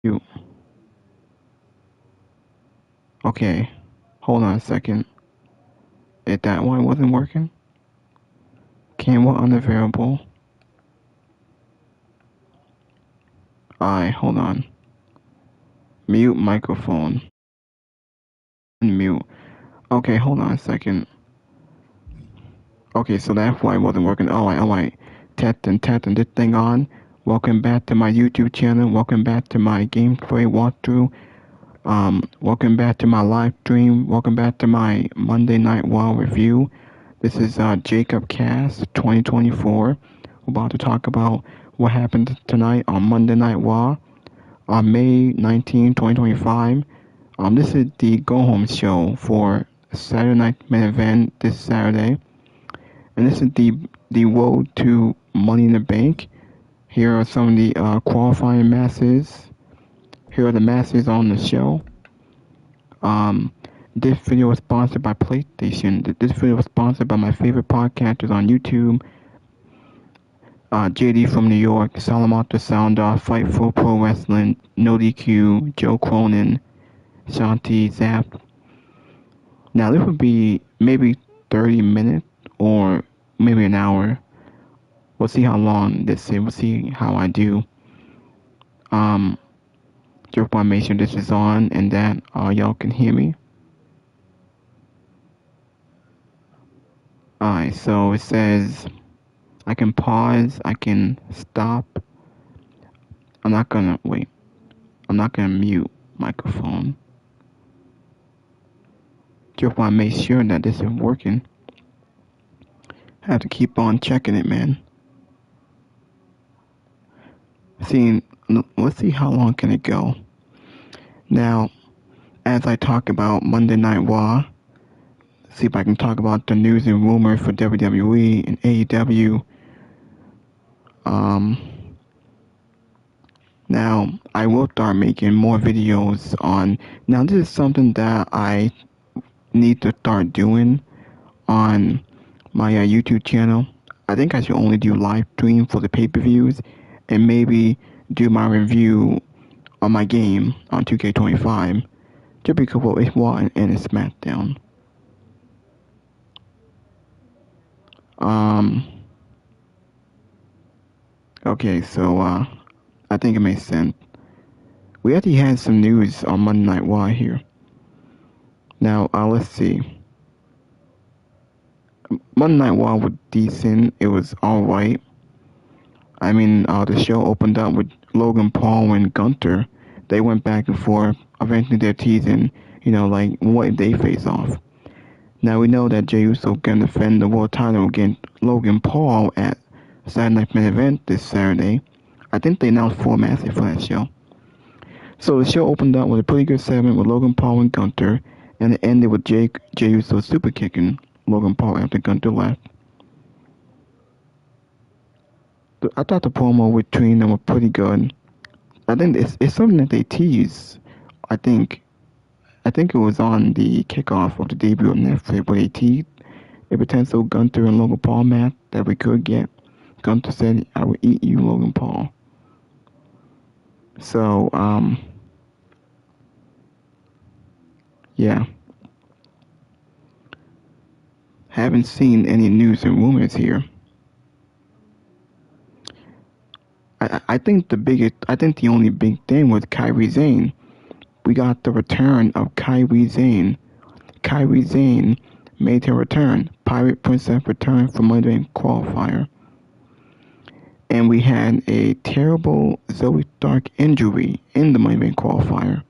You. Okay. Hold on a second. If that one wasn't working, camera unavailable. Alright, hold on. Mute microphone. Unmute. Okay, hold on a second. Okay, so that's why it wasn't working. Alright. Testing this thing on. Welcome back to my YouTube channel. Welcome back to my gameplay walkthrough. Welcome back to my live stream. Welcome back to my Monday Night Raw review. This is Jacob Cast 2024. We're about to talk about what happened tonight on Monday Night Raw on May 19, 2025. This is the go-home show for Saturday Night Main Event this Saturday. And this is the road to Money in the Bank. Here are some of the qualifying matches. Here are the matches on the show. This video was sponsored by PlayStation. This video was sponsored by my favorite podcasters on YouTube. JD from New York, Salamoto Sound Off, Fightful Pro Wrestling, No DQ, Joe Cronin, Shanti, Zap. Now this would be maybe 30 minutes or maybe an hour. We'll see how long this is. We'll see how I do. Just want to make sure this is on and that y'all can hear me. Alright, so it says I can pause, I can stop. I'm not gonna mute microphone. Just want to make sure that this is working. I have to keep on checking it, man. Let's see how long can it go. Now, as I talk about Monday Night Raw, see if I can talk about the news and rumors for WWE and AEW. Now, I will start making more videos on. Now, this is something that I need to start doing on my YouTube channel. I think I should only do live stream for the pay-per-views and maybe do my review on my game on 2K25 just because of it's Raw and it's SmackDown. Okay, so I think it makes sense. We actually had some news on Monday Night Raw here. Now, let's see. Monday Night Raw was decent. It was alright. I mean, the show opened up with Logan Paul and Gunther. They went back and forth. Eventually, they're teasing, like, what if they face off? Now, we know that Jey Uso can defend the world title against Logan Paul at Saturday Night Main Event this Saturday. I think they announced 4 matches for that show. So the show opened up with a pretty good segment with Logan Paul and Gunther, and it ended with Jey Uso super kicking Logan Paul after Gunther left. I thought the promo between them was pretty good. I think it's something that they tease. I think it was on the kickoff of the debut of Netflix where they teased a potential Gunther and Logan Paul match that we could get. Gunther said, "I will eat you, Logan Paul." So, yeah. Haven't seen any news and rumors here. I think the only big thing was Kairi Sane. We got the return of Kairi Sane. Kairi Sane made her return. Pirate Princess returned from Monday Night Qualifier. And we had a terrible Zoe Stark injury in the Monday Night Qualifier.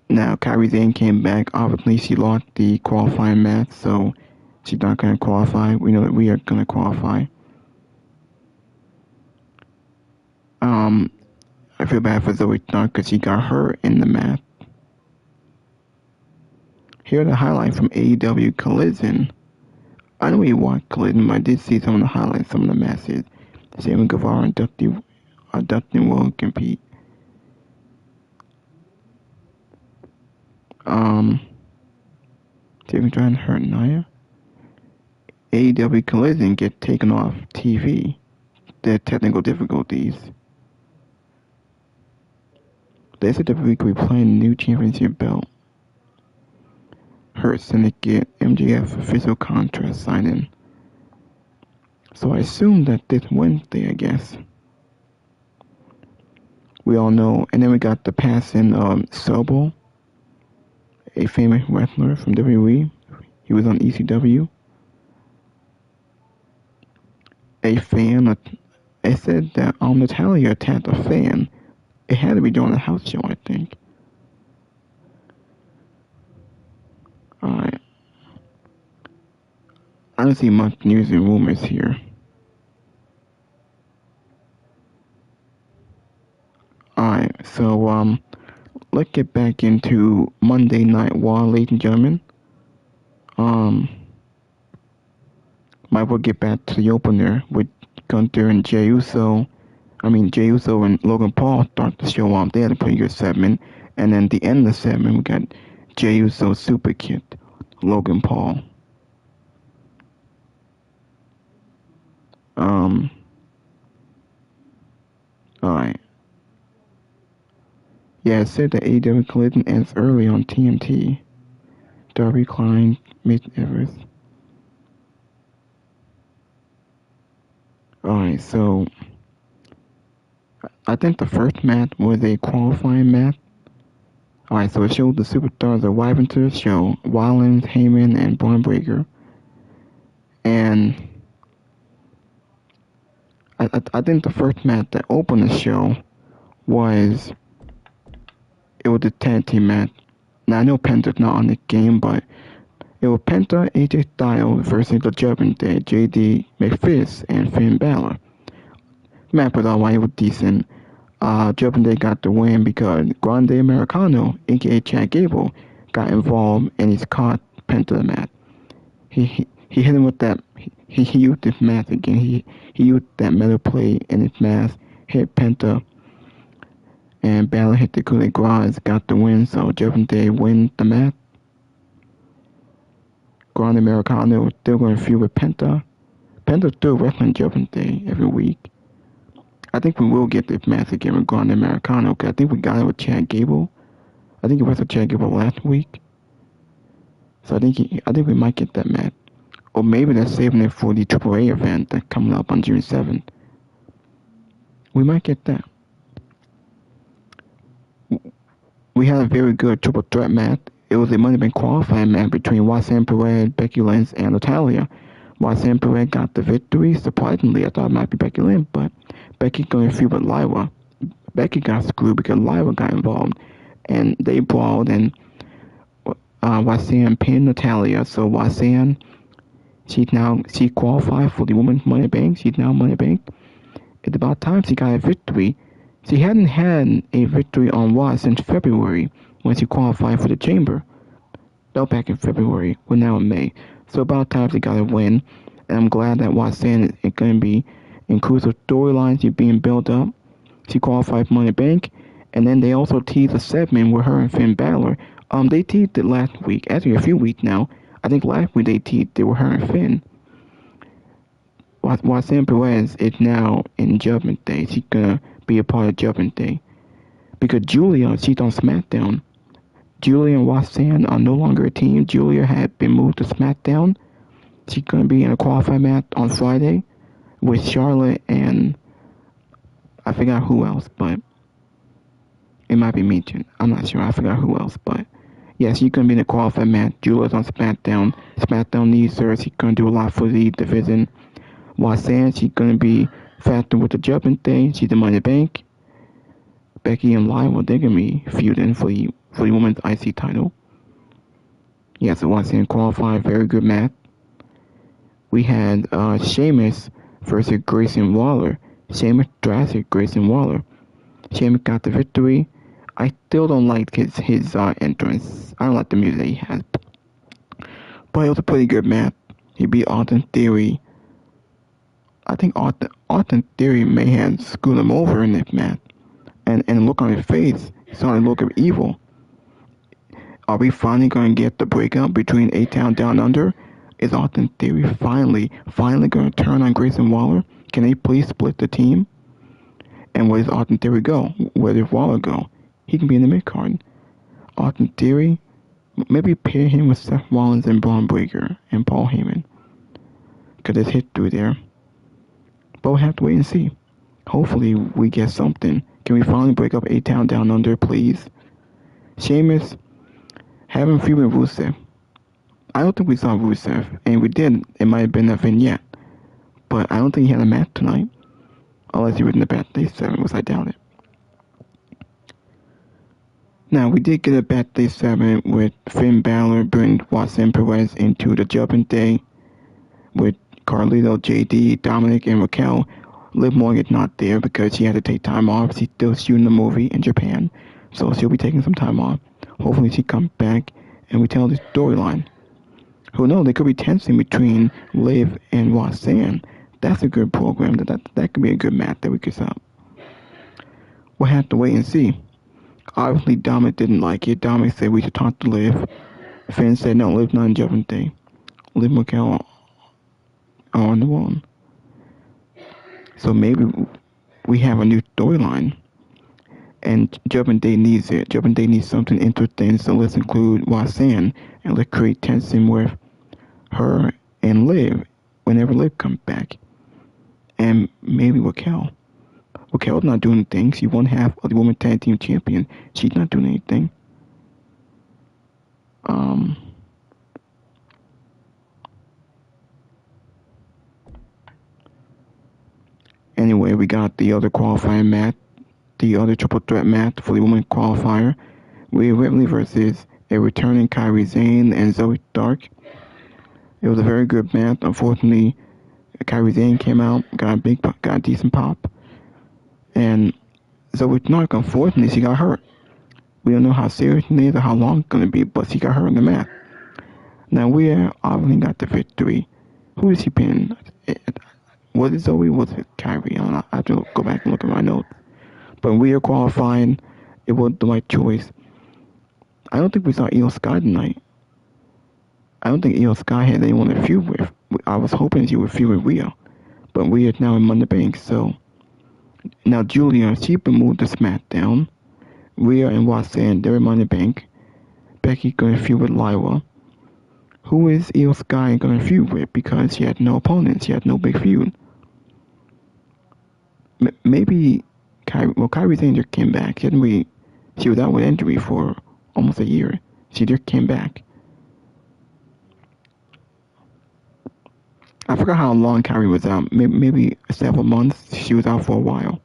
Now Kairi Sane came back. Obviously, she lost the qualifying match, so she's not going to qualify. We know that we are going to qualify. I feel bad for Zoe Stark because she got hurt in the match. Here are the highlights from AEW Collision. I don't really watch Collision, but I did see some of the highlights, some of the matches. Sammy Guevara and Dustin will compete. Sammy trying to hurt Nia. AEW Collision get taken off TV. the technical difficulties. They said WWE could be playing the new championship belt. Hurt Syndicate MJF official contract signing. So I assume that this Wednesday, I guess. We all know. And then we got the passing Sobo, a famous wrestler from WWE. He was on ECW. A fan, it said that Natalia attacked a fan. It had to be during a house show, I think. Alright. I don't see much news and rumors here. Alright, so let's get back into Monday Night Raw, ladies and gentlemen. Might well get back to the opener with Gunther and Jey Uso. Jey Uso and Logan Paul start the show off. They had a pretty good segment. And then the end of the segment, we got Jey Uso super kicked Logan Paul. Alright. Yeah, it said that AEW Collision ends early on TNT. Darby Klein, Mitch Evers. Alright, so I think the first match was a qualifying match. Alright, so it showed the superstars arriving to the show, Rollins, Heyman, and Braun Breaker. And I think the first match that opened the show was the tag team match. Now I know Penta's not on the game, but it was Penta, AJ Styles versus the Judgment Day, JD McPhee, and Finn Balor. The match was alright, it was decent. Judgment Day got the win because Grande Americano, aka Chad Gable, got involved and he's caught Penta the match. He hit him with that. He used his mask again. He used that metal plate in his mask, hit Penta, and Balor hit the coup de grace, got the win. So Judgment Day win the match. Grande Americano still going to feud with Penta. Penta's still wrestling Judgment Day every week. I think we will get this match again with Grande Americano, because I think we got it with Chad Gable. I think it was with Chad Gable last week. So I think we might get that match. Or maybe they're saving it for the AAA event that's coming up on June 7th. We might get that. We had a very good triple threat match. It was a Money Bank qualifying match between Roxanne Perez, Becky Lynch, and Natalia. Roxanne Perez got the victory. Surprisingly, I thought it might be Becky Lynch, but Becky going to feud with Lyra. Becky got screwed because Lyra got involved, and they brawled, and Roxanne pinned Natalia. So Roxanne, she qualified for the Women's Money Bank. She's now Money Bank. It's about time she got a victory. She hadn't had a victory on Raw since February when she qualified for the Chamber. That was back in February. We're now in May. So about time she got a win. And I'm glad that Roxanne is going to be inclusive storylines. She's being built up. She qualified for Money Bank. And then they also teased a segment with her and Finn Balor. They teased it last week. Actually, a few weeks now. I think last week they teased it with her and Finn. Roxanne Perez is now in Judgment Day. She's going to be a part of Judgment Day. Because Julia, she's on SmackDown. Julia and Roxanne are no longer a team. Julia had been moved to SmackDown. She's going to be in a qualifying match on Friday with Charlotte and I forgot who else, but it might be Meechin. I'm not sure. I forgot who else, but yeah, she's going to be in a qualifying match. Julia's on SmackDown. SmackDown needs her. She's going to do a lot for the division. Roxanne, she's going to be factored with the Judgment Day. She's the Money Bank. Becky and Lyra, they're going to be feuding for the Women's IC title. Yeah, so Roxanne qualified. Very good match. We had Sheamus versus Grayson Waller. Sheamus drastic Grayson Waller. Sheamus got the victory. I still don't like his entrance. I don't like the music that he has. But it was a pretty good match. He beat Austin Theory. I think Austin Theory may have screwed him over in this match. And the look on his face, he saw the look of evil. Are we finally going to get the breakup between A-Town Down Under? Is Austin Theory finally going to turn on Grayson Waller? Can they please split the team? And where does Austin Theory go? Where does Waller go? He can be in the mid card. Austin Theory, maybe pair him with Seth Rollins and Braun Breaker and Paul Heyman. Because there's history there. But we'll have to wait and see. Hopefully we get something. Can we finally break up A-Town Down Under, please? Sheamus, having feud with Rusev. I don't think we saw Rusev, and we did. It might have been a vignette, but I don't think he had a match tonight. Unless he was in the Bad Day 7, which I doubt it. Now, we did get a Bad Day 7 with Finn Balor bring Watson Perez into the Judgment Day with Carlito, JD, Dominic, and Raquel. Liv Morgan's not there because she had to take time off. She's still shooting a movie in Japan, so she'll be taking some time off. Hopefully she comes back and we tell this storyline. Who knows, there could be tension between Liv and Watson. That's a good program. That could be a good match that we could set up. We'll have to wait and see. Obviously, Dominic didn't like it. Dominic said we should talk to Liv. Finn said no, Liv's not in Judgment Day. Liv and Raquel are on the wall. So maybe we have a new storyline. And Judgment Day needs it. Judgment Day needs something interesting, so let's include Watson and let's create tension with her and Liv whenever Liv comes back. And maybe Raquel. Raquel's not doing anything. She won half of the Women's Tag Team Champion. She's not doing anything. Anyway, we got the other qualifying match, the other triple threat match for the women's qualifier. Rhea Ripley versus a returning Kairi Sane and Zoe Stark. It was a very good match. Unfortunately, Kairi Sane came out, got a decent pop, and Zoe Stark, unfortunately, she got hurt. We don't know how serious it is or how long it's gonna be, but she got hurt in the match. Now Rhea obviously got the victory. Who is she pin? Was it Zoe? Was it Kairi? I don't know. I have to go back and look at my notes. But Rhea qualifying, it was the right choice. I don't think we saw Io Sky tonight. I don't think Io Sky had anyone to feud with. I was hoping she would feud with Rhea. But Rhea's now in Money Bank, so. Now Julia, she been moved to SmackDown. Rhea and Watson, they're in Money Bank. Becky gonna feud with Lyra. Who is Io Sky gonna feud with? Because she had no opponent. She had no big feud. Maybe Kairi Sane just came back. She was out with injury for almost a year. She just came back. I forgot how long Kairi was out. Maybe several months. She was out for a while.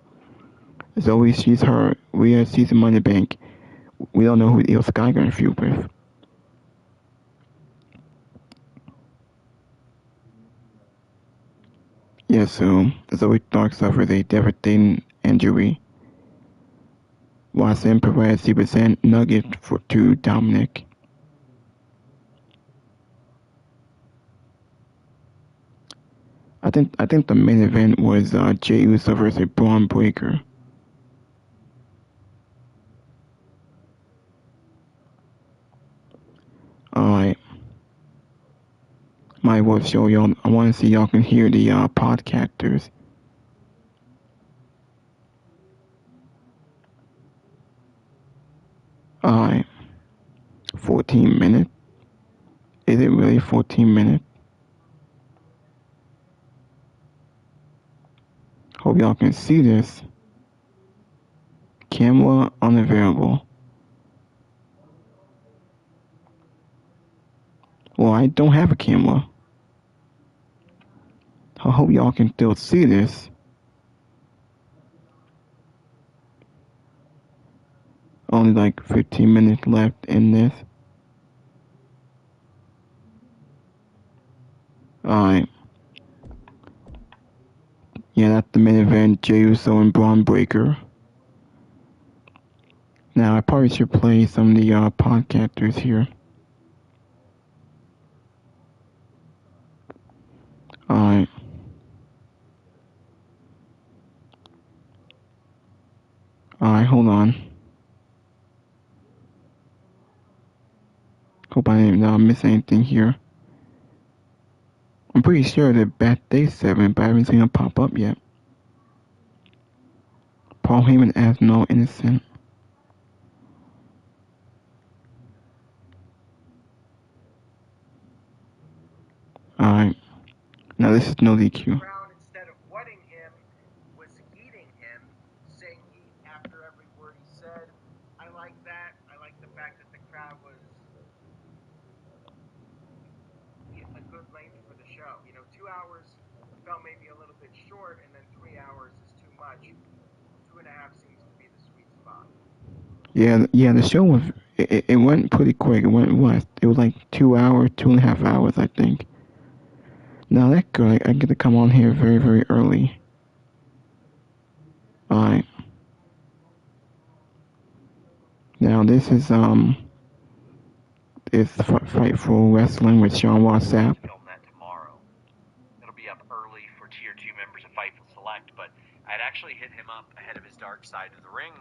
Zoe, she's hurt. Rhea, she's in Money Bank. We don't know who Io Sky gonna feud with. Yeah, so Zoe Stark suffers a devastating injury. Watson Perez, he present Nugget to Dominic. I think the main event was Jey Uso versus Braun Breaker. Alright. Might well show y'all. I want to see y'all can hear the podcasters. Alright. 14 minutes. Is it really 14 minutes? Hope y'all can see this. Camera unavailable. Well, I don't have a camera. I hope y'all can still see this. Only like 15 minutes left in this. Alright. Yeah, that's the main event, Jey Uso and Braun Breaker. Now, I probably should play some of the podcasters here. Alright. Alright, hold on. Hope I didn't miss anything here. I'm pretty sure they're back day 7, but I haven't seen them pop up yet. Paul Heyman as no innocent. Alright. Now this is no DQ. Instead of wetting him, was heating him, saying heat after every word he said. I like that. I like the fact that the crowd was a good length for the show. 2 hours felt maybe a little bit short, and then 3 hours is too much. 2.5 seems to be the sweet spot. Yeah, the show was, it went pretty quick. It was like 2 hours, 2.5 hours, I think. Now that girl, I get to come on here very, very early. Alright. Now this is, Fightful Wrestling with Sean Wassap. Film that tomorrow. It'll be up early for Tier 2 members of Fightful Select, but I'd actually hit him up ahead of his Dark Side of the Ring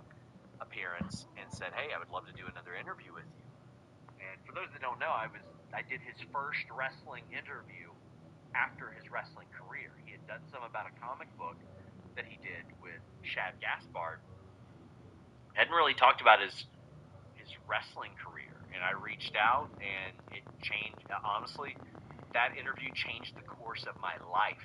appearance and said, hey, I would love to do another interview with you. And for those that don't know, I did his first wrestling interview after his wrestling career. He had done some about a comic book that he did with Shad Gaspard. Hadn't really talked about his wrestling career, and I reached out, and it changed. Honestly, that interview changed the course of my life,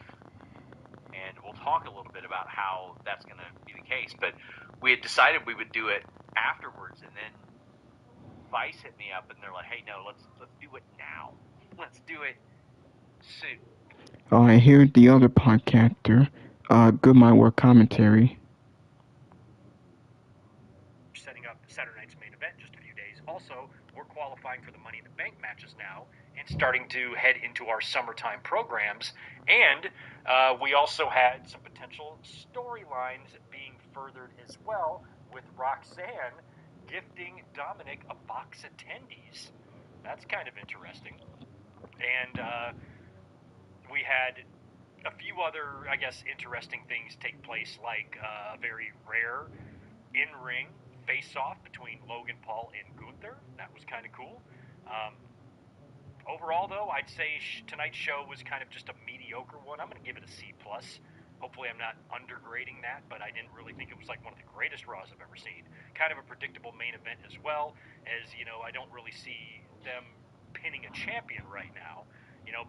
and we'll talk a little bit about how that's going to be the case. But we had decided we would do it afterwards, and then Vice hit me up, and they're like, "Hey, no, let's do it now. Let's do it soon." Alright, here's the other podcaster. Good My Work Commentary. Setting up Saturday night's main event in just a few days. Also, we're qualifying for the Money in the Bank matches now and starting to head into our summertime programs. And we also had some potential storylines being furthered as well, with Roxanne gifting Dominic a box of tendies. That's kind of interesting. And we had a few other, I guess, interesting things take place, like a very rare in-ring face-off between Logan Paul and Gunther. That was kind of cool. Overall, though, I'd say tonight's show was kind of just a mediocre one. I'm going to give it a C+. Hopefully I'm not undergrading that, but I didn't really think it was like one of the greatest Raws I've ever seen. Kind of a predictable main event as well, as, I don't really see them pinning a champion right now,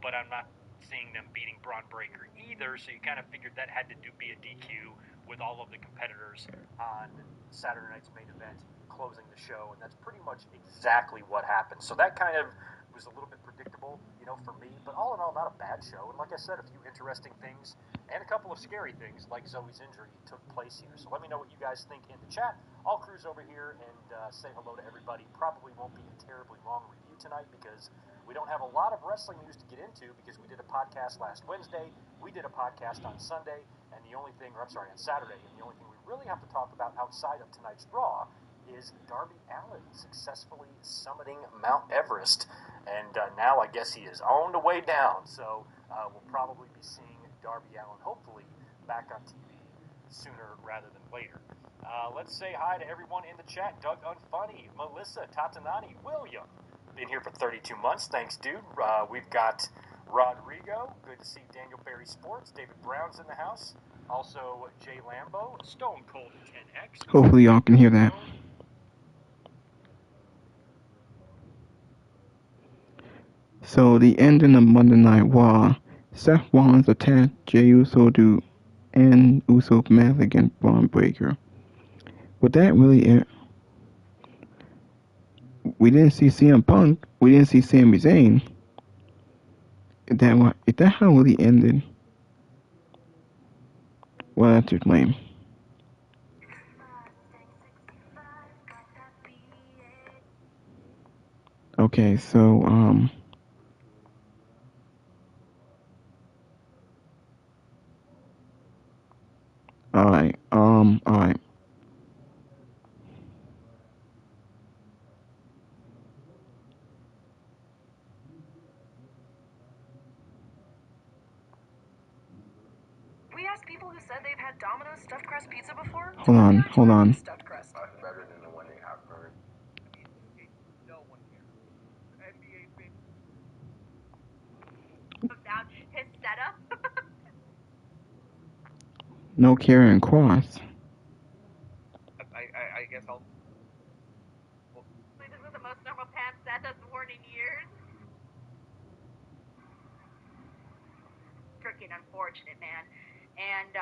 but I'm not seeing them beating Braun Breaker either, so you kind of figured that had to be a DQ with all of the competitors on Saturday night's main event closing the show, and that's pretty much exactly what happened. So that kind of was a little bit predictable, for me, but all in all, not a bad show. And like I said, a few interesting things and a couple of scary things, like Zoe's injury, took place here. So let me know what you guys think in the chat. I'll cruise over here and say hello to everybody. Probably won't be a terribly long review tonight because we don't have a lot of wrestling news to get into, because we did a podcast last Wednesday, we did a podcast on Sunday, and on Saturday, and the only thing we really have to talk about outside of tonight's Raw is Darby Allin successfully summiting Mount Everest, and now I guess he is on the way down, so we'll probably be seeing Darby Allin, hopefully, back on TV sooner rather than later. Let's say hi to everyone in the chat. Doug Unfunny, Melissa, Tatanani, William, been here for 32 months, thanks dude. We've got Rodrigo, good to see Daniel Barry Sports, David Brown's in the house, also Jay Lambo, Stone Cold 10X. Hopefully y'all can hear that. So the ending of Monday Night Raw, Seth Rollins attacked Jey Uso to end Uso's match against Braun Breaker. Was that really it? We didn't see CM Punk. We didn't see Sami Zayn. Is that how it really ended? Well, that's just lame. Okay, so, alright. We asked people who said they've had Domino's stuffed crust pizza before. Hold on. Stuffed crust. Better than the one they have heard. No one cares. NBA Down his No Karrion Cross. I guess I'll. This was the most normal pants Seth has worn in years. Freaking unfortunate, man. And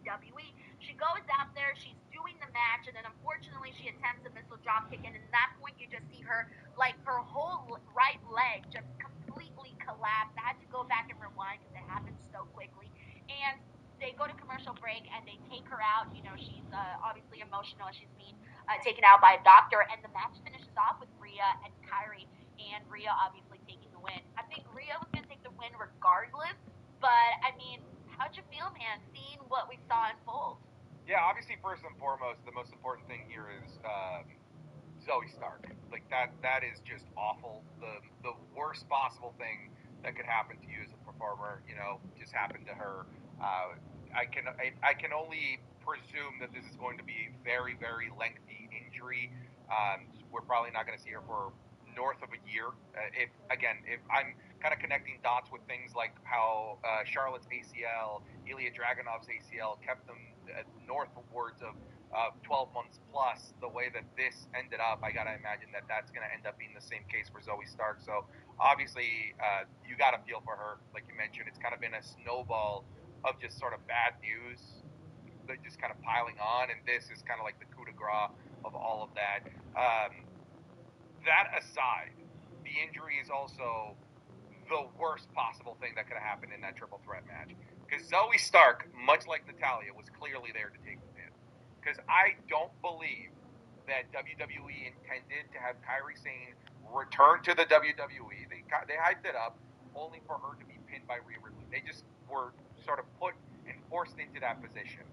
WWE. She goes out there, she's doing the match, and then unfortunately she attempts a missile drop kick, and in that point you just see her, like her whole right leg just completely collapse. I had to go back and rewind because it happened so quickly. And they go to commercial break and they take her out. You know, she's obviously emotional. She's being taken out by a doctor, and the match finishes off with Rhea and Kyrie, and Rhea obviously taking the win. I think Rhea was going to take the win regardless, but I mean, how'd you feel, man, seeing what we saw unfold? Yeah, obviously, first and foremost, the most important thing here is Zoe Stark. Like that is just awful. The worst possible thing that could happen to you as a performer, just happened to her. I can only presume that this is going to be a very very lengthy injury. We're probably not going to see her for north of a year. If I'm kind of connecting dots with things like how Charlotte's ACL, Ilya Dragunov's ACL kept them northwards of 12 months plus, the way that this ended up, I gotta imagine that that's gonna end up being the same case for Zoe Stark. So obviously, you gotta feel for her, like you mentioned. It's kind of been a snowball of just sort of bad news, that just kind of piling on, and this is kind of like the coup de grace of all of that. That aside, the injury is also the worst possible thing that could have happened in that triple threat match. Because Zoe Stark, much like Natalya, was clearly there to take the pin. Because I don't believe that WWE intended to have Kairi Sane return to the WWE. They hyped it up only for her to be pinned by Rhea Ripley. They just were sort of put and forced into that position.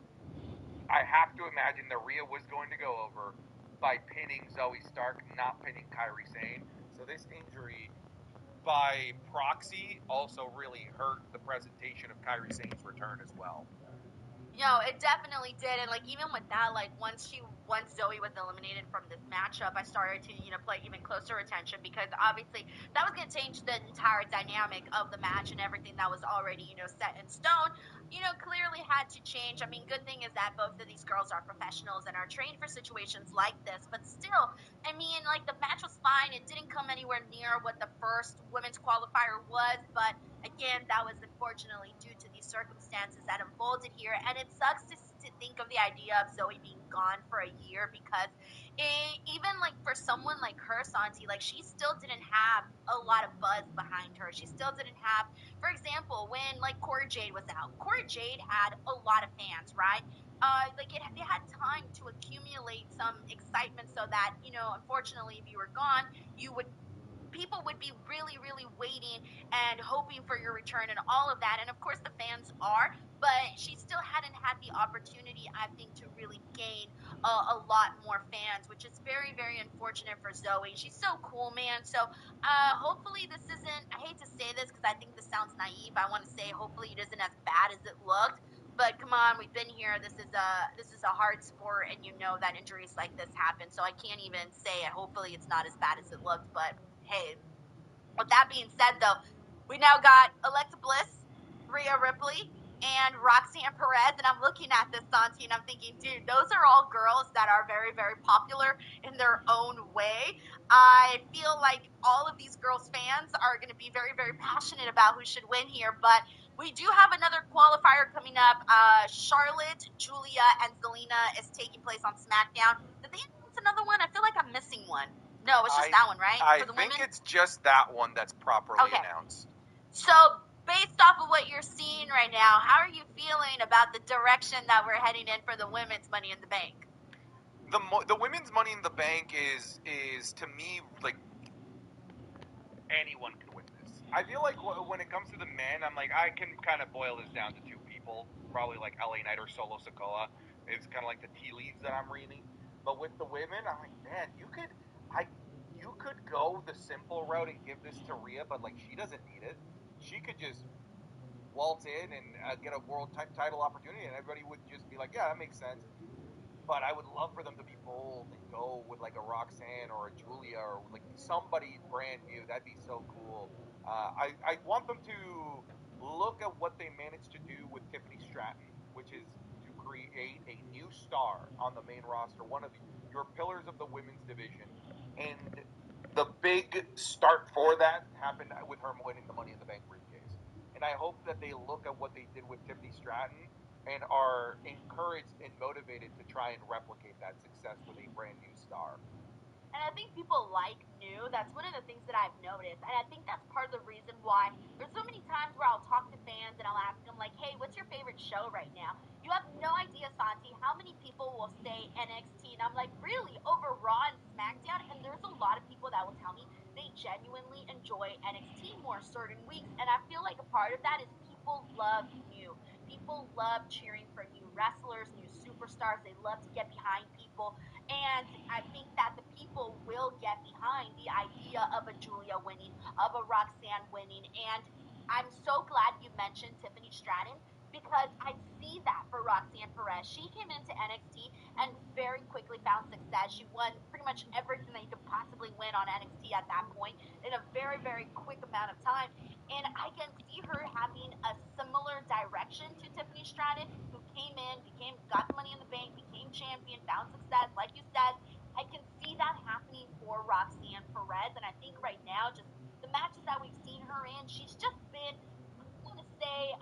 I have to imagine that Rhea was going to go over by pinning Zoe Stark, not pinning Kairi Sane. So this injury, by proxy, also really hurt the presentation of Kairi Sane's return as well. No, it definitely did, and like even with that, like once Zoe was eliminated from this matchup, I started to play even closer attention because obviously that was going to change the entire dynamic of the match and everything that was already set in stone. Clearly had to change. I mean, good thing is that both of these girls are professionals and are trained for situations like this, but still, I mean, like the match was fine. It didn't come anywhere near what the first women's qualifier was, but again, that was unfortunately due to these circumstances that unfolded here. And it sucks to think of the idea of Zoe being gone for a year because even like for someone like her, Santi, like she still didn't have a lot of buzz behind her. She still didn't have, for example, when like Cora Jade was out, Cora Jade had a lot of fans, right? They had time to accumulate some excitement so that, unfortunately, if you were gone, you would people would be really, really waiting and hoping for your return and all of that. And of course, the fans are, but she still hadn't had the opportunity, I think, to really gain a lot more fans, which is very, very unfortunate for Zoe. She's so cool, man. So hopefully, this isn't, I hate to say this because I think this sounds naive. I want to say, hopefully, it isn't as bad as it looked. But come on, we've been here. This is a hard sport, and you know that injuries like this happen. So I can't even say it. Hopefully, it's not as bad as it looked. But hey, with that being said, though, we now got Alexa Bliss, Rhea Ripley, and Roxanne Perez. And I'm looking at this, Santi, and I'm thinking, dude, those are all girls that are very, very popular in their own way. I feel like all of these girls' fans are going to be very, very passionate about who should win here. But we do have another qualifier coming up. Charlotte, Julia, and Zelina is taking place on SmackDown. Did they announce another one? I feel like I'm missing one. No, it's just that one, right? I For the think women? it's just that one that's properly announced. So, based off of what you're seeing right now, how are you feeling about the direction that we're heading in for the women's Money in the Bank? The women's Money in the Bank is to me like anyone can win this. I feel like when it comes to the men, I'm like I can kind of boil this down to two people, probably like LA Knight or Solo Sikoa. It's kind of like the tea leaves that I'm reading. But with the women, I'm like, man, you could go the simple route and give this to Rhea, but like she doesn't need it. She could just waltz in and get a world title opportunity, and everybody would just be like, yeah, that makes sense. But I would love for them to be bold and go with like a Roxanne or a Julia or like somebody brand new. That'd be so cool. I want them to look look at what they managed to do with Tiffany Stratton, which is to create a new star on the main roster, one of your pillars of the women's division, and the big start for that happened with her winning the Money in the Bank briefcase. And I hope that they look at what they did with Tiffany Stratton and are encouraged and motivated to try and replicate that success with a brand new star. And I think people like new. That's one of the things that I've noticed. And I think that's part of the reason why there's so many times where I'll talk to fans and I'll ask them, like, hey, what's your favorite show right now? You have no idea, Santi, how many people will say NXT. And I'm like, really? Over Raw and SmackDown? And there's a lot of people that will tell me they genuinely enjoy NXT more certain weeks. And I feel like a part of that is people love new. People love cheering for new wrestlers, new superstars. They love to get behind people. And I think that the people will get behind the idea of a Julia winning, of a Roxanne winning. And I'm so glad you mentioned Tiffany Stratton because I see that for Roxanne Perez. She came into NXT and very quickly found success. She won pretty much everything that you could possibly win on NXT at that point in a very, very quick amount of time. And I can see her having a similar direction to Tiffany Stratton, who came in, got the Money in the Bank, became champion, found success. Like you said, I can see that happening for Roxanne Perez. And I think right now, just the matches that we've seen her in, she's just been, I want to say,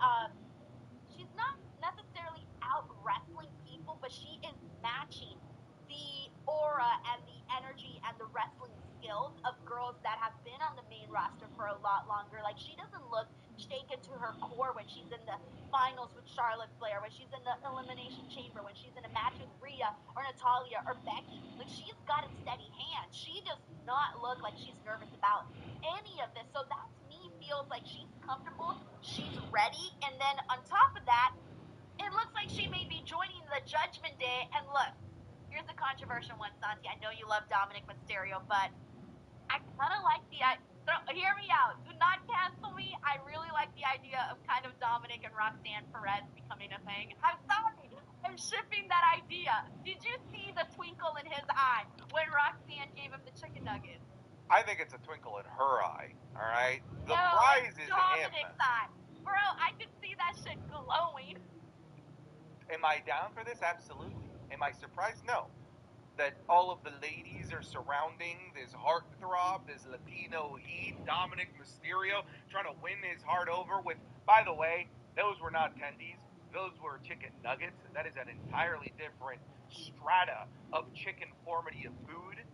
she's not necessarily out wrestling people, but she is matching the aura and the energy and the wrestling skills of girls that have been on the main roster for a lot longer. Like, she doesn't look shaken to her core when she's in the finals with Charlotte Flair, when she's in the Elimination Chamber, when she's in a match with Rhea or Natalia or Becky. Like, she's got a steady hand. She does not look like she's nervous about any of this. So that to me feels like she's comfortable, she's ready. And then on top of that, it looks like she may be joining the Judgment Day. And look, here's a controversial one, Santi. I know you love Dominic Mysterio, but I kind of like the hear me out. Do not cancel me. I really like the idea of kind of Dominic and Roxanne Perez becoming a thing. I'm sorry. I'm shipping that idea. Did you see the twinkle in his eye when Roxanne gave him the chicken nuggets? I think it's a twinkle in her eye. All right. The No, prize is Dominic's him. eye. Bro, I can see that shit glowing. Am I down for this? Absolutely. Am I surprised? No. That all of the ladies are surrounding this heartthrob, this Latino heat, Dominic Mysterio, trying to win his heart over with, by the way, those were not tendies. Those were chicken nuggets. That is an entirely different strata of chicken formity of food.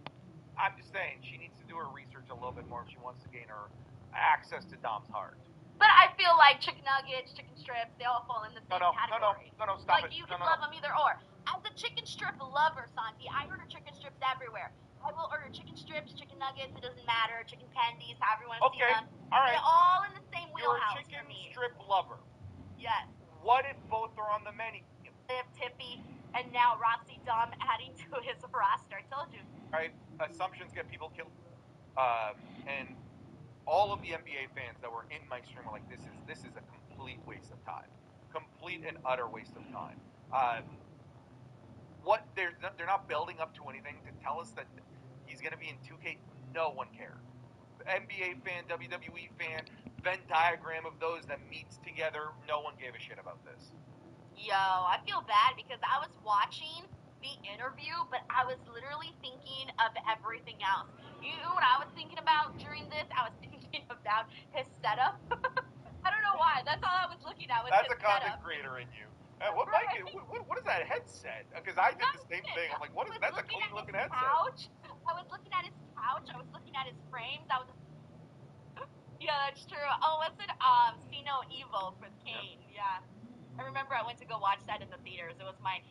I'm just saying, she needs to do her research a little bit more if she wants to gain her access to Dom's heart. But I feel like chicken nuggets, chicken strips, they all fall in the same category. No, stop like, it. you can love them either or. As a chicken strip lover, Santi, I order chicken strips everywhere. I will order chicken strips, chicken nuggets, it doesn't matter, chicken candies, however you want to see them. All right. They're all in the same You're a wheelhouse chicken for me. strip lover. Yes. What if both are on the menu? Liv, Tippy, and now Roxy Dom adding to his roster. I told you. Right? Assumptions get people killed. And all of the NBA fans that were in my stream were like, this is a complete waste of time. Complete and utter waste of time. They're not building up to anything to tell us that he's going to be in 2K. No one cared. NBA fan, WWE fan, Venn diagram of those that meets together. No one gave a shit about this. Yo, I feel bad because I was watching the interview, but I was literally thinking of everything else. You know what I was thinking about during this? I was thinking about his setup. I don't know why. That's all I was looking at was That's his a content setup. creator in you. What is that headset? Because I did the same thing. I'm like, what is that? That's a clean looking headset. I was looking at his couch. I was looking at his frames. Yeah, that's true. Oh, what's it? See No Evil with Kane. Yep. Yeah. I remember I went to go watch that in the theaters. It was my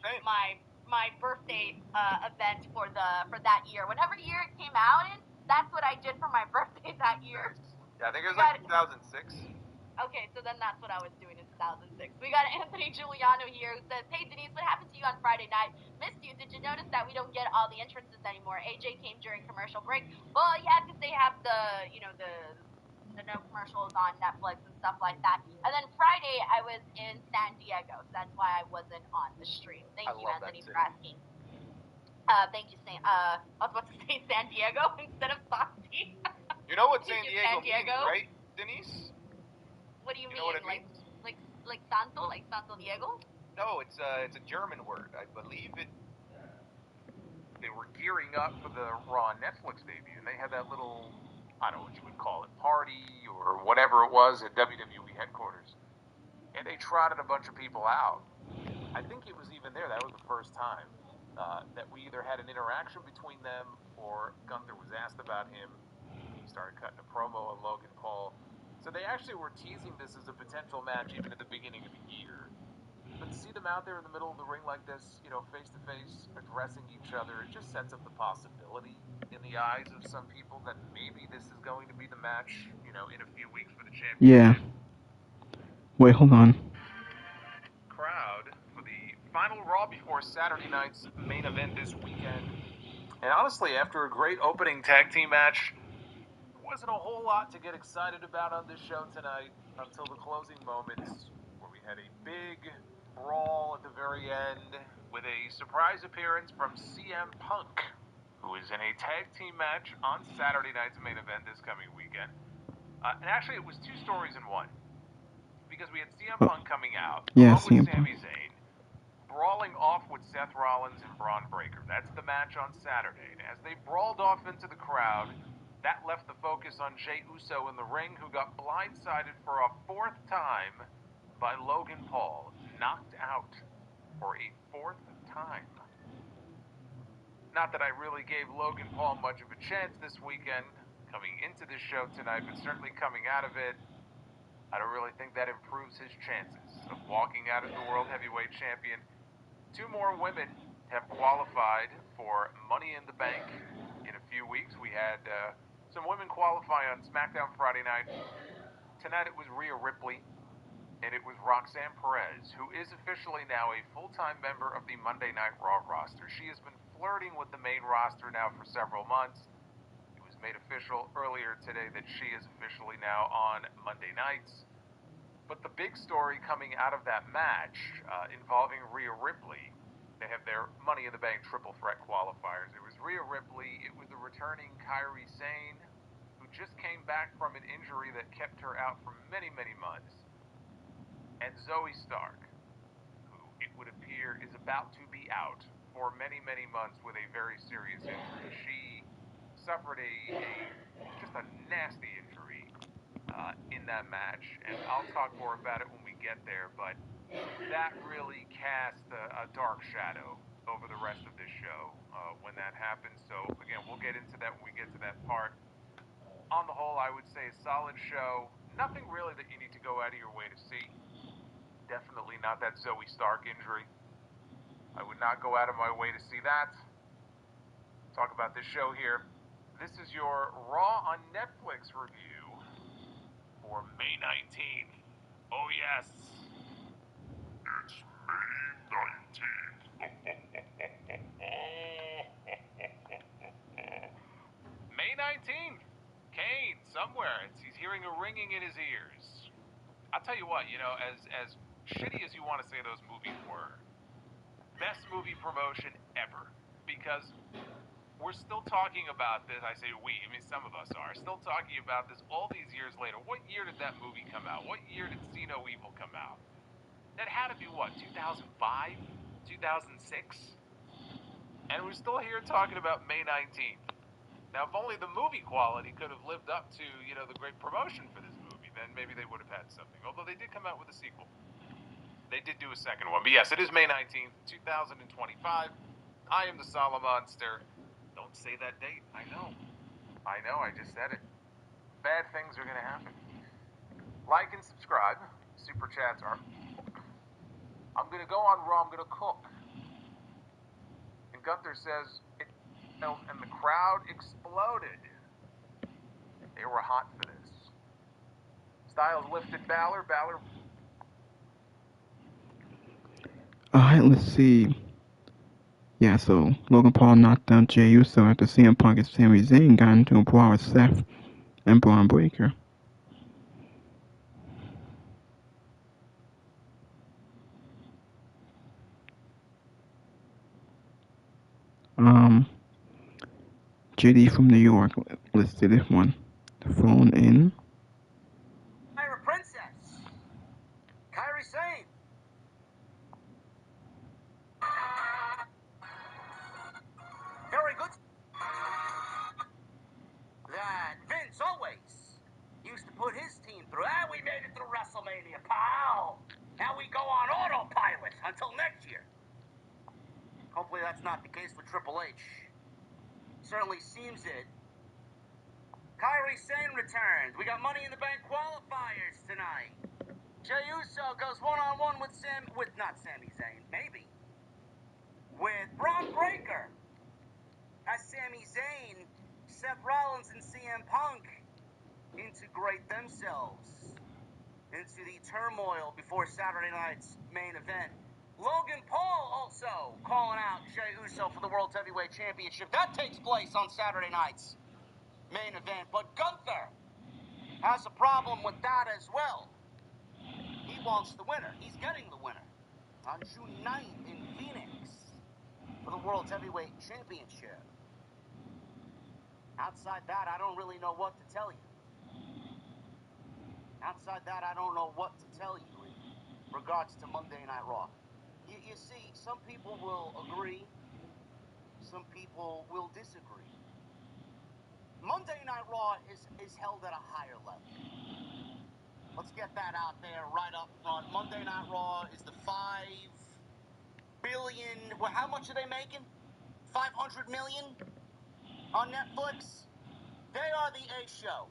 birthday event for that year. Whatever year it came out in, that's what I did for my birthday that year. Yeah, I think it was like 2006. Okay, so then that's what I was doing in 2006. We got Anthony Giuliano here who says, hey, Denise, what happened to you on Friday night? Missed you. Did you notice that we don't get all the entrances anymore? AJ came during commercial break. Well, yeah, because they have the no commercials on Netflix and stuff like that. And then Friday, I was in San Diego, so that's why I wasn't on the stream. Thank you, Anthony, for asking. Thank you, I was about to say San Diego instead of Santi. You know what San Diego means, right, Denise? What do you mean? Know what it like means? bagel? No, it's a German word. I believe it. They were gearing up for the Raw Netflix debut, and they had that little, I don't know what you would call it, party or whatever it was at WWE headquarters. And they trotted a bunch of people out. I think it was even there. That was the first time that we either had an interaction between them or Gunther was asked about him. He started cutting a promo on Logan Paul. So they actually were teasing this as a potential match even at the beginning of the year. But to see them out there in the middle of the ring like this, face to face, addressing each other, it just sets up the possibility in the eyes of some people that maybe this is going to be the match, in a few weeks for the championship. Yeah. Wait, hold on. Crowd for the final Raw before Saturday night's main event this weekend. And honestly, after a great opening tag team match, there wasn't a whole lot to get excited about on this show tonight until the closing moments, where we had a big brawl at the very end with a surprise appearance from CM Punk, who is in a tag team match on Saturday night's main event this coming weekend. And actually, it was two stories in one, because we had CM Punk coming out, Yeah, along with CM Punk. Sami Zayn, brawling off with Seth Rollins and Braun Breaker. That's the match on Saturday. And as they brawled off into the crowd, that left the focus on Jey Uso in the ring, who got blindsided for a fourth time by Logan Paul, knocked out for a fourth time. Not that I really gave Logan Paul much of a chance this weekend coming into this show tonight, but certainly coming out of it, I don't really think that improves his chances of walking out as the World Heavyweight Champion. Two more women have qualified for Money in the Bank in a few weeks. We had some women qualify on SmackDown Friday night. Tonight it was Rhea Ripley, and it was Roxanne Perez, who is officially now a full-time member of the Monday Night Raw roster. She has been flirting with the main roster now for several months. It was made official earlier today that she is officially now on Monday nights. But the big story coming out of that match involving Rhea Ripley, they have their Money in the Bank triple threat qualifiers. It was Rhea Ripley, it was the returning Kairi Sane, who just came back from an injury that kept her out for many, many months, and Zoe Stark, who it would appear is about to be out for many, many months with a very serious injury. She suffered just a nasty injury in that match, and I'll talk more about it when we get there, but that really cast a dark shadow over the rest of this show when that happened. So again, we'll get into that when we get to that part. On the whole, I would say a solid show. Nothing really that you need to go out of your way to see. Definitely not that Zoe Stark injury. I would not go out of my way to see that. Talk about this show here. This is your Raw on Netflix review for May 19th. Oh yes, it's May 19th. May 19th. Kane, somewhere. He's hearing a ringing in his ears. I'll tell you what, as shitty as you want to say those movies were, best movie promotion ever. Because we're still talking about this, I say we, I mean some of us are, still talking about this all these years later. What year did that movie come out? What year did See No Evil come out? That had to be what, 2005? 2006? And we're still here talking about May 19th. Now, if only the movie quality could have lived up to, the great promotion for this movie, then maybe they would have had something. Although they did come out with a sequel. They did do a second one. But yes, it is May 19th, 2025. I am the Solomonster. Don't say that date. I know, I just said it. Bad things are going to happen. Like and subscribe. Super chats are. I'm going to go on Raw. I'm going to cook. And Gunther says, and the crowd exploded. They were hot for this. Styles lifted Balor. Alright, let's see. Yeah, so Logan Paul knocked down Jey Uso after CM Punk and Sami Zayn got into a brawl with Seth and Braun Breaker. JD from New York, let's do this one. Phone in. Kyra Princess. Kairi Sane. not the case with Triple H. Certainly seems it. Kairi Sane returns. We got Money in the Bank qualifiers tonight. Jey Uso goes one-on-one with not Sami Zayn, maybe, with Braun Breaker. As Sami Zayn, Seth Rollins, and CM Punk integrate themselves into the turmoil before Saturday night's main event. Logan Paul also calling out Jey Uso for the World Heavyweight Championship. That takes place on Saturday night's main event. But Gunther has a problem with that as well. He wants the winner. He's getting the winner on June 9th in Phoenix for the World Heavyweight Championship. Outside that, I don't really know what to tell you. Outside that, I don't know what to tell you in regards to Monday Night Raw. You see, some people will agree, some people will disagree. Monday Night Raw is held at a higher level. Let's get that out there right up front. Monday Night Raw is the $5 billion, well, how much are they making? 500 million on Netflix? They are the A show.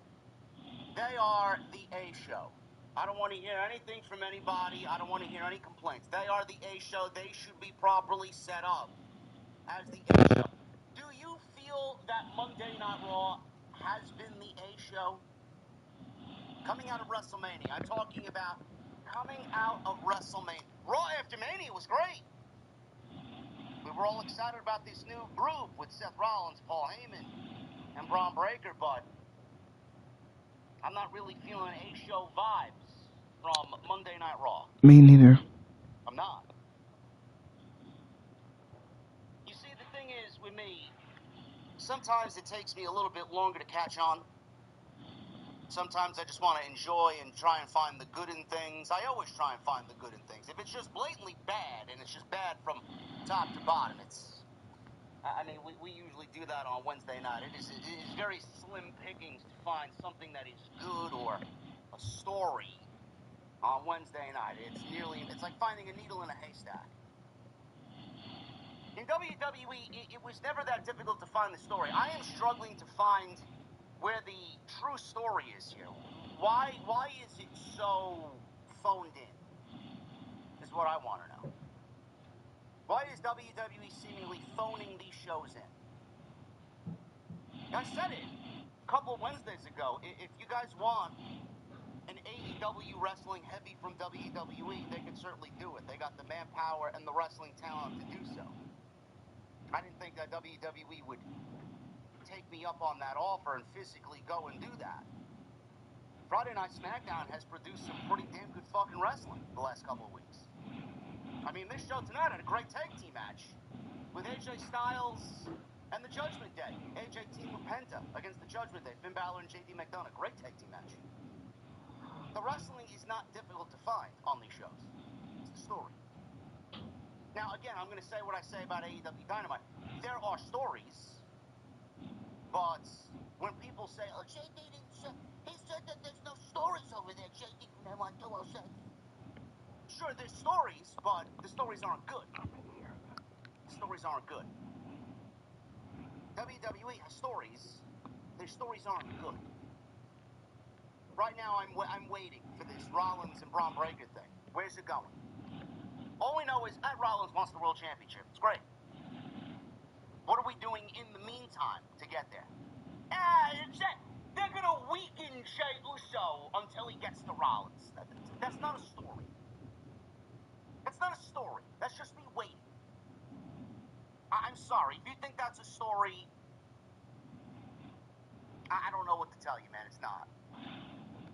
They are the A show. I don't want to hear anything from anybody. I don't want to hear any complaints. They are the A show. They should be properly set up as the A show. Do you feel that Monday Night Raw has been the A show? Coming out of WrestleMania. I'm talking about coming out of WrestleMania. Raw after Mania was great. We were all excited about this new group with Seth Rollins, Paul Heyman, and Braun Breaker, but I'm not really feeling A-show vibes from Monday Night Raw. Me neither. I'm not. You see, the thing is, with me, sometimes it takes me a little bit longer to catch on. Sometimes I just want to enjoy and try and find the good in things. I always try and find the good in things. If it's just blatantly bad, and it's just bad from top to bottom, I mean, we usually do that on Wednesday night. It is very slim pickings to find something that is good or a story on Wednesday night. It's like finding a needle in a haystack. In WWE, it was never that difficult to find the story. I am struggling to find where the true story is here. Why is it so phoned in? Is what I want to know. Why is WWE seemingly phoning these shows in? I said it a couple of Wednesdays ago. If you guys want an AEW wrestling heavy from WWE, they can certainly do it. They got the manpower and the wrestling talent to do so. I didn't think that WWE would take me up on that offer and physically go and do that. Friday Night SmackDown has produced some pretty damn good fucking wrestling the last couple of weeks. I mean, this show tonight had a great tag team match with AJ Styles and the Judgment Day. AJ Team with Penta against the Judgment Day. Finn Balor and JD McDonough. Great tag team match. The wrestling is not difficult to find on these shows. It's the story. Now, again, I'm going to say what I say about AEW Dynamite. There are stories. But when people say, oh, JD didn't say, he said that there's no stories over there, JD from M1207. Sure, there's stories, but the stories aren't good. The stories aren't good. WWE has stories. Their stories aren't good. Right now, I'm waiting for this Rollins and Braun Breaker thing. Where's it going? All we know is Matt Rollins wants the World Championship. It's great. What are we doing in the meantime to get there? They're going to weaken Jey Uso until he gets to Rollins. That's not a story. That's not a story. That's just me waiting. I'm sorry. If you think that's a story, I don't know what to tell you, man. It's not.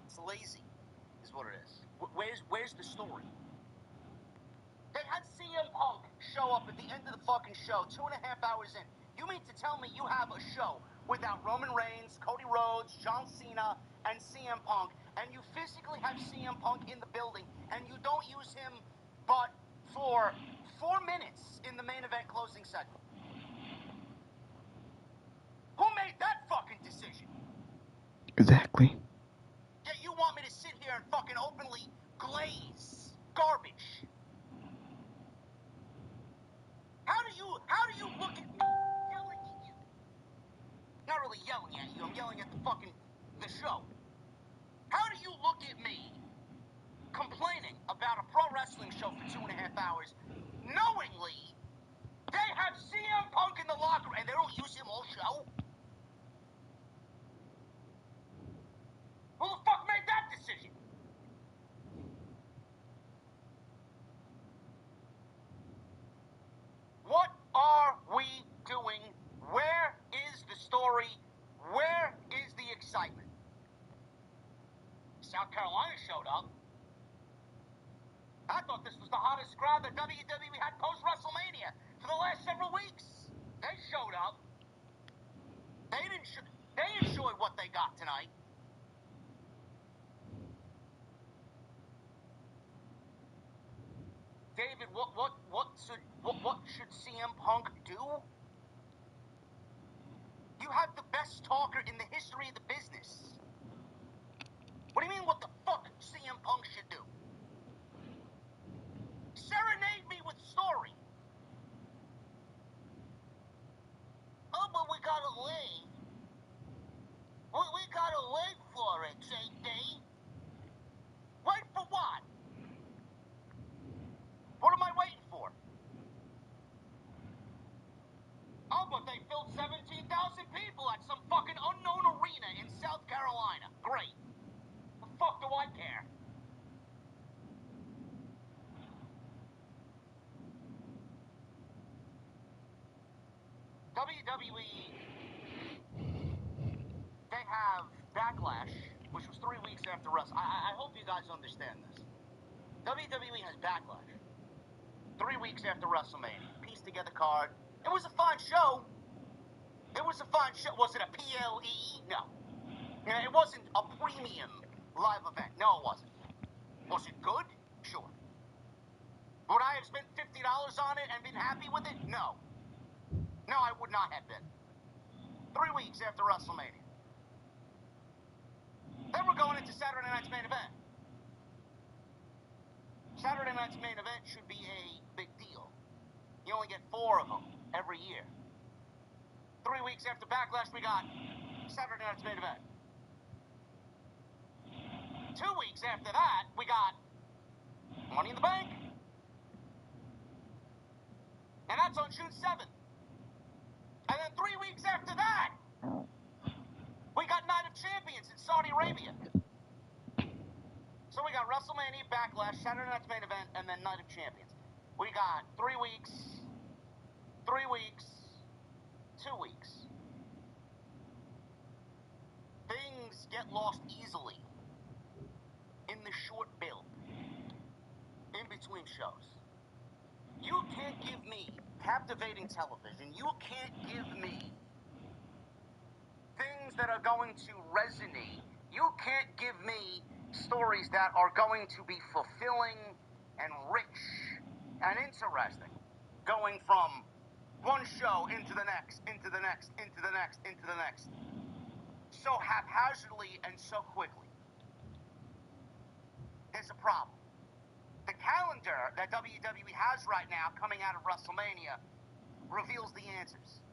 It's lazy, is what it is. Where's the story? They had CM Punk show up at the end of the fucking show, 2.5 hours in. You mean to tell me you have a show without Roman Reigns, Cody Rhodes, John Cena, and CM Punk, and you physically have CM Punk in the building, and you don't use him but for 4 minutes in the main event closing segment? Who made that fucking decision? Exactly. Yet you want me to sit here and fucking openly glaze garbage. How do you yelling at the show. How do you look at me complaining about a pro wrestling show for 2.5 hours, knowingly they have CM Punk in the locker room and they don't use him all show? Who the fuck made that decision? What are we doing? Where is the story? Where is the excitement? South Carolina showed up. I thought this was the hottest crowd that WWE had post-WrestleMania for the last several weeks. They showed up. They enjoyed what they got tonight. David, what should CM Punk do? You have the best talker in the history of the business. What do you mean what the fuck CM Punk should do? Serenade me with story. Oh, but we gotta wait. We gotta wait for it, JD. Wait for what? What am I waiting for? Oh, but they filled 17,000 people at some fucking unknown arena in South Carolina. Great. The fuck do I care? WWE, they have Backlash, which was 3 weeks after Wrestle. I hope you guys understand this. WWE has Backlash 3 weeks after WrestleMania. Pieced together card. It was a fine show. It was a fine show. Was it a PLE? No. It wasn't a premium live event. No, it wasn't. Was it good? Sure. Would I have spent $50 on it and been happy with it? No. No, I would not have been. 3 weeks after WrestleMania. Then we're going into Saturday night's main event. Saturday night's main event should be a big deal. You only get 4 of them every year. 3 weeks after Backlash, we got Saturday night's main event. 2 weeks after that, we got Money in the Bank. And that's on June 7th. And then 3 weeks after that, we got Night of Champions in Saudi Arabia. So we got WrestleMania, Backlash, Saturday night's main event, and then Night of Champions. We got 3 weeks, 3 weeks, 2 weeks. Things get lost easily in the short build, in between shows. You can't give me captivating television. You can't give me things that are going to resonate. You can't give me stories that are going to be fulfilling and rich and interesting, going from one show into the next, into the next, into the next, into the next, so haphazardly and so quickly. There's a problem. The calendar that WWE has right now coming out of WrestleMania reveals the answers.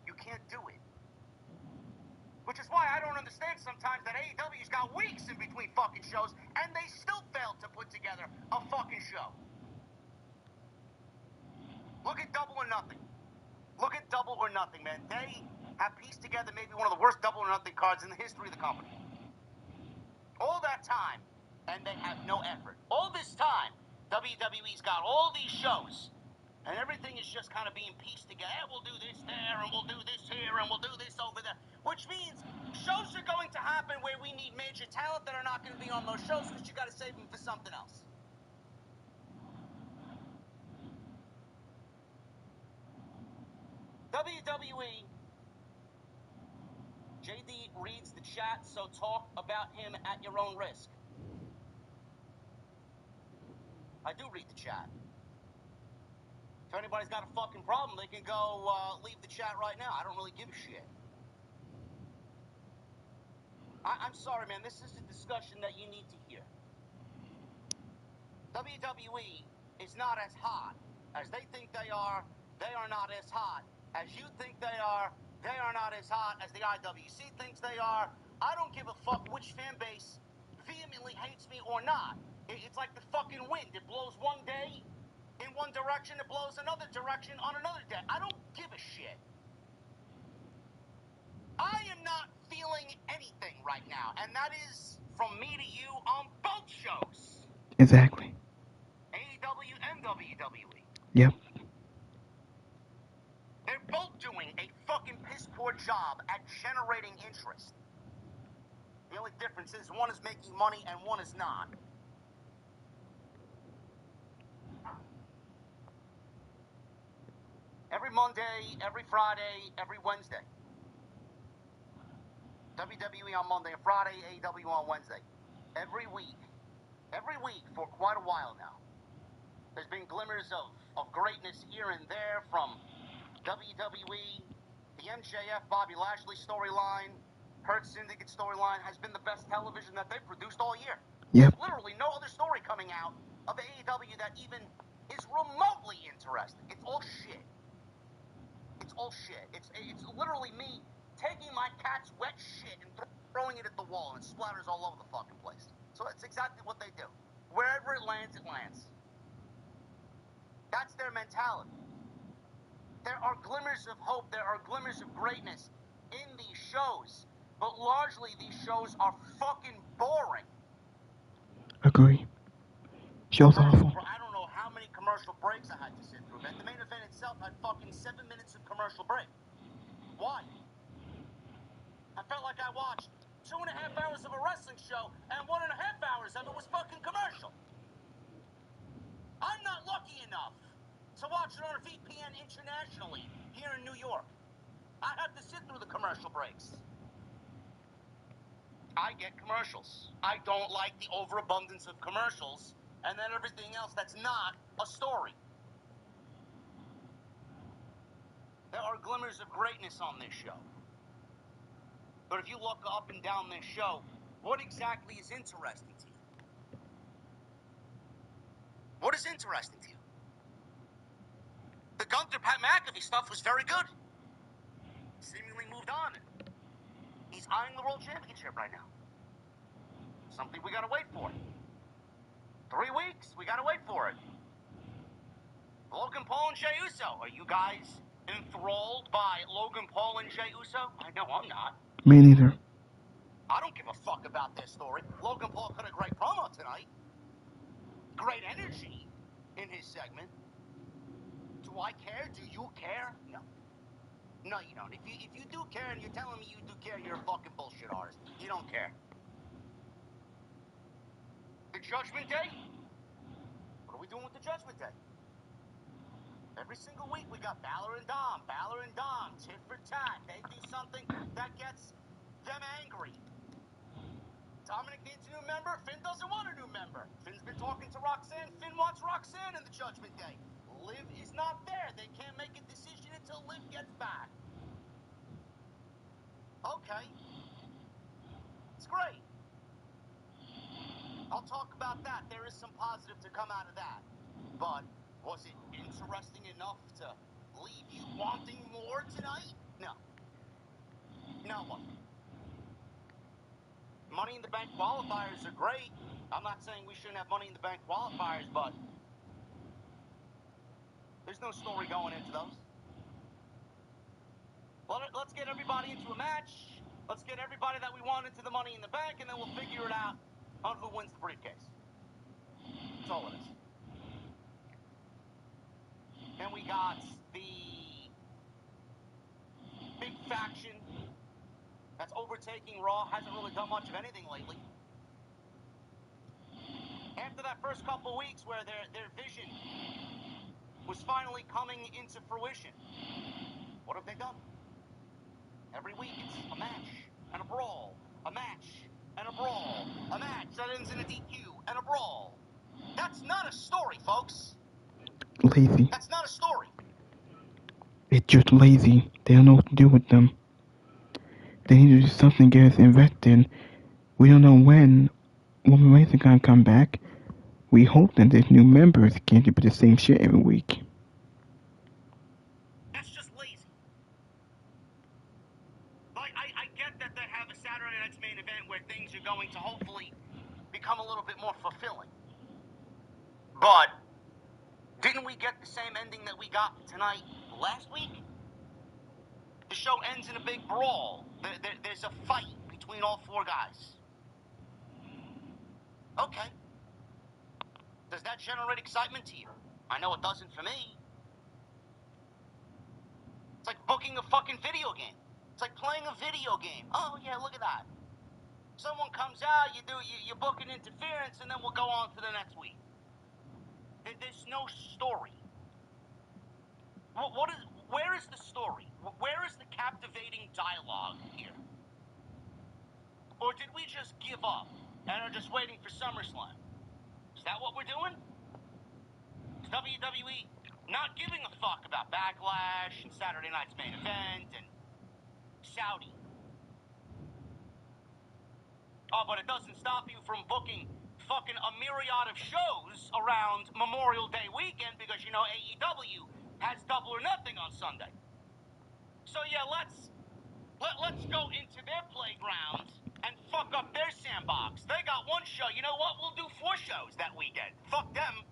You can't do it. Which is why I don't understand sometimes that AEW's got weeks in between fucking shows and they still failed to put together a fucking show. Look at Double or Nothing. Look at Double or Nothing, man. They have pieced together maybe one of the worst Double or Nothing cards in the history of the company. All that time, and they have no effort. All this time, WWE's got all these shows, and everything is just kind of being pieced together. We'll do this there, and we'll do this here, and we'll do this over there. Which means shows are going to happen where we need major talent that are not going to be on those shows because you got to save them for something else. WWE, JD reads the chat, so talk about him at your own risk. I do read the chat. If anybody's got a fucking problem, they can go leave the chat right now. I don't really give a shit. I'm sorry, man. This is a discussion that you need to hear. WWE is not as hot as they think they are. They are not as hot as you think they are. They are not as hot as the IWC thinks they are. I don't give a fuck which fan base vehemently hates me or not. It's like the fucking wind. It blows one day in one direction, it blows another direction on another day. I don't give a shit. I am not feeling anything right now, and that is from me to you on both shows. Exactly. AEW and WWE. Yep. They're both doing a fucking piss poor job at generating interest. The only difference is one is making money and one is not. Every Monday, every Friday, every Wednesday. WWE on Monday and Friday, AEW on Wednesday. Every week for quite a while now. There's been glimmers of greatness here and there from WWE, the MJF Bobby Lashley storyline, Hurt Syndicate storyline has been the best television that they've produced all year. Yep. There's literally no other story coming out of AEW that even is remotely interesting. It's all shit. It's all shit. It's literally me taking my cat's wet shit and throwing it at the wall and it splatters all over the fucking place. So it's exactly what they do. Wherever it lands, it lands. That's their mentality. There are glimmers of hope, there are glimmers of greatness in these shows, but largely these shows are fucking boring. Agree. Show's awful. I don't know how many commercial breaks I had to sit through, man. The main event itself had fucking 7 minutes of commercial break. Why? I felt like I watched 2.5 hours of a wrestling show, and 1.5 hours of it was fucking commercial. I'm not lucky enough to watch it on a VPN internationally here in New York. I have to sit through the commercial breaks. I get commercials. I don't like the overabundance of commercials and then everything else that's not a story. There are glimmers of greatness on this show. But if you look up and down this show, what exactly is interesting to you? What is interesting to you? The Gunther Pat McAfee stuff was very good. Seemingly moved on. He's eyeing the World Championship right now. Something we gotta wait for. 3 weeks, we gotta wait for it. Logan Paul and Jey Uso. Are you guys enthralled by Logan Paul and Jey Uso? I know I'm not. Me neither. I don't give a fuck about their story. Logan Paul cut a great promo tonight. Great energy in his segment. Do I care? Do you care? No. No, you don't. If you do care and you're telling me you do care, you're a fucking bullshit artist. You don't care. The Judgment Day? What are we doing with the Judgment Day? Every single week we got Balor and Dom, tit for tat. They do something that gets them angry. Dominic needs a new member. Finn doesn't want a new member. Finn's been talking to Roxanne. Finn wants Roxanne in the Judgment Day. Liv is not there. They can't make a decision until Liv gets back. Okay. It's great. I'll talk about that. There is some positive to come out of that. But was it interesting enough to leave you wanting more tonight? No. No, it wasn't. Money in the Bank qualifiers are great. I'm not saying we shouldn't have Money in the Bank qualifiers, but there's no story going into those. Let's get everybody into a match. Let's get everybody that we want into the Money in the Bank, and then we'll figure it out on who wins the briefcase. That's all it is. Then we got the big faction that's overtaking Raw. Hasn't really done much of anything lately. After that first couple weeks where their vision was finally coming into fruition, what have they done? Every week it's a match and a brawl, a match and a brawl, a match that ends in a DQ and a brawl. That's not a story, folks. Lazy. That's not a story. It's just lazy. They don't know what to do with them. They need to do something to get us invested. We don't know when Woman Reigns is gonna come back. We hope that there's new members can't do the same shit every week. That's just lazy. But didn't we get the same ending that we got tonight last week? The show ends in a big brawl. There's a fight between all four guys. Okay. Does that generate excitement to you? I know it doesn't for me. It's like booking a fucking video game. It's like playing a video game. Oh, yeah, look at that. Someone comes out, you book an interference, and then we'll go on to the next week. There's no story. Where is the story? Where is the captivating dialogue here? Or did we just give up and are just waiting for SummerSlam? Is that what we're doing? Is WWE not giving a fuck about Backlash and Saturday night's main event and Saudi? Oh, but it doesn't stop you from booking fucking a myriad of shows around Memorial Day weekend because, you know, AEW has Double or Nothing on Sunday. So, yeah, let's go into their playground and fuck up their sandbox. They got one show. You know what? We'll do 4 shows that weekend. Fuck them.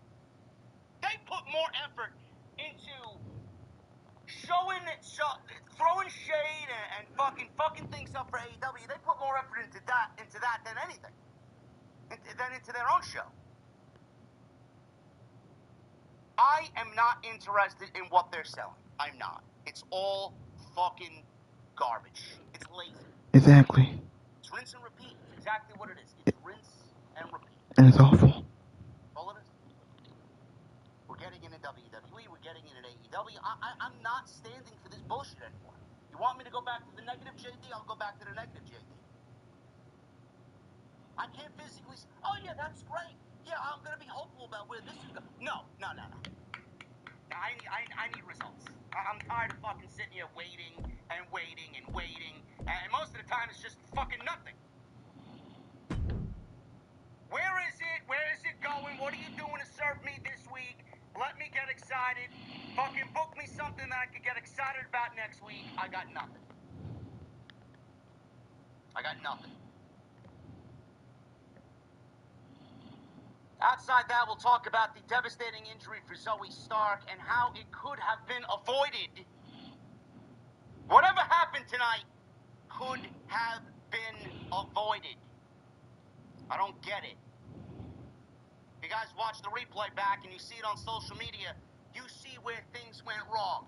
They put more effort into throwing shade and fucking things up for AEW. They put more effort into that than anything. Than into their own show. I am not interested in what they're selling. I'm not. It's all fucking garbage. It's lazy. Exactly. It's rinse and repeat. It's exactly what it is. It's rinse and repeat. And it's awful. All it is. We're getting into WWE. We're getting into AEW. I'm not standing for this bullshit anymore. You want me to go back to the negative JD? I'll go back to the negative JD. I can't physically say, oh yeah, that's great. Yeah, I'm going to be hopeful about where this is going. No. I need results. I'm tired of fucking sitting here waiting and waiting and waiting. And most of the time it's just fucking nothing. Where is it? Where is it going? What are you doing to serve me this week? Let me get excited. Fucking book me something that I could get excited about next week. I got nothing. Outside that, we'll talk about the devastating injury for Zoe Stark and how it could have been avoided. Whatever happened tonight could have been avoided. I don't get it. If you guys watch the replay back and you see it on social media, you see where things went wrong.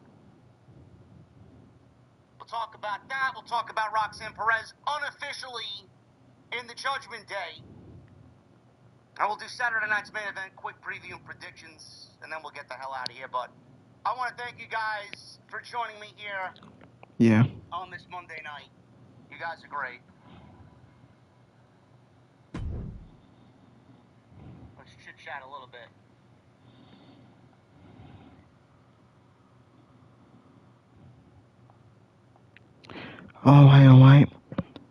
We'll talk about that. We'll talk about Roxanne Perez unofficially in the Judgment Day. And we'll do Saturday night's main event, quick preview and predictions, and then we'll get the hell out of here. But I want to thank you guys for joining me here on this Monday night. You guys are great. Let's chit-chat a little bit. Alright.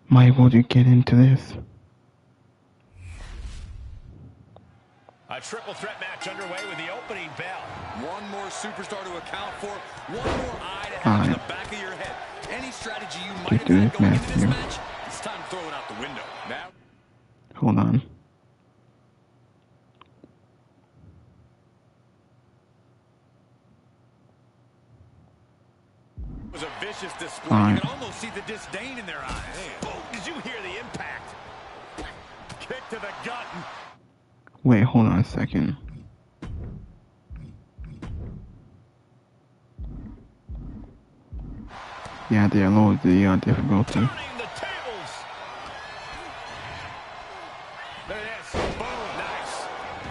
Might as well get into this. A triple threat match underway with the opening bell. One more superstar to account for. One more eye to have in the back of your head. Any strategy you might have had going into this match, it's time to throw it out the window. Now, hold on. It was a vicious display. You can almost see the disdain in their eyes. Oh, did you hear the impact? Kick to the gut. Wait, hold on a second. Yeah, they lowered the difficulty. Turning the tables. There it is. Boom, nice.